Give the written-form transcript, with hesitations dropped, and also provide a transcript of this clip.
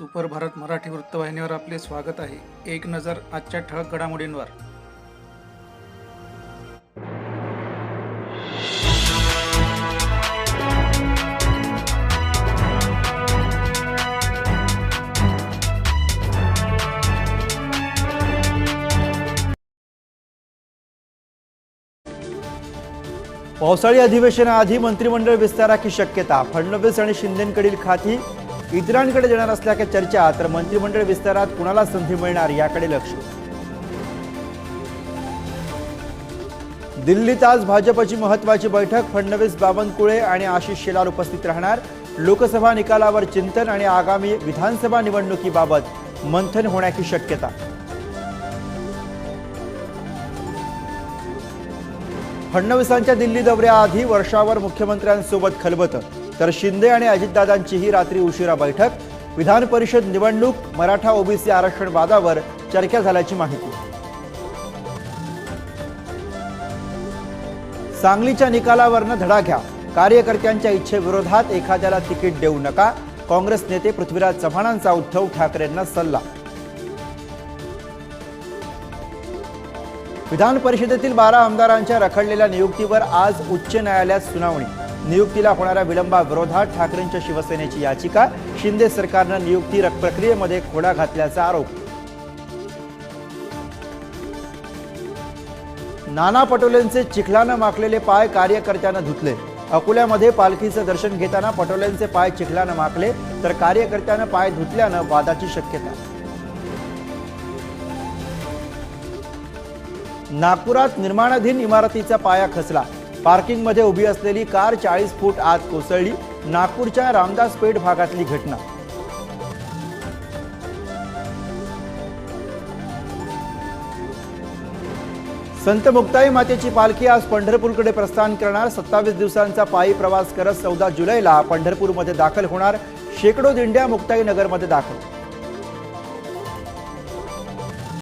Super Bharat Marathi वृत्तवाहिनीवर आपले स्वागत आहे। एक नजर आजच्या ठळक घडामोडींवर। पावसाळी अधिवेशनाआधी मंत्रिमंडळ विस्ताराची शक्यता। फडणवीस आणि शिंदेंकडील खाती इतरांकडे देणार असल्याच्या चर्चा। तर मंत्रिमंडळ विस्तारात कुणाला संधी मिळणार याकडे लक्ष। दिल्लीत आज भाजपची महत्त्वाची बैठक। फडणवीस, बावनकुळे आणि आशिष शेलार उपस्थित राहणार। लोकसभा निकालावर चिंतन आणि आगामी विधानसभा निवडणुकीबाबत मंथन होण्याची शक्यता। फडणवीसांच्या दिल्ली दौऱ्याआधी वर्षावर मुख्यमंत्र्यांसोबत खलबतं। तर शिंदे आणि अजितदादांचीही रात्री उशिरा बैठक। विधान परिषद निवडणूक, मराठा ओबीसी आरक्षण वादावर चर्चा झाल्याची माहिती। सांगलीच्या निकालावरनं धडा घ्या। कार्यकर्त्यांच्या इच्छेविरोधात एखाद्याला तिकीट देऊ नका। काँग्रेस नेते पृथ्वीराज चव्हाणांचा उद्धव ठाकरेंना सल्ला। विधान परिषदेतील 12 आमदारांच्या रखडलेल्या नियुक्तीवर आज उच्च न्यायालयात सुनावणी। नियुक्तीला होणाऱ्या विलंबाविरोधात ठाकरेंच्या शिवसेनेची याचिका। शिंदे सरकारनं नियुक्ती प्रक्रियेमध्ये खोडा घातल्याचा आरोप। नाना पटोलेंचे चिखलानं माखलेले पाय कार्यकर्त्यानं धुतले। अकोल्यामध्ये पालखीचं दर्शन घेताना पटोलेंचे पाय चिखलानं माखले, तर कार्यकर्त्यानं पाय धुतल्यानं वादाची शक्यता। नागपुरात निर्माणाधीन इमारतीचा पाया खचला। पार्किंगमध्ये उभी असलेली कार 40 फूट आत कोसळली। नागपूरच्या रामदास पेठ भागातली घटना। संत मुक्ताई मातेची पालखी आज पंढरपूरकडे प्रस्थान करणार। 27 दिवसांचा पायी प्रवास करत 14 जुलैला पंढरपूरमध्ये दाखल होणार। शेकडो दिंड्या मुक्ताई नगरमध्ये दाखल।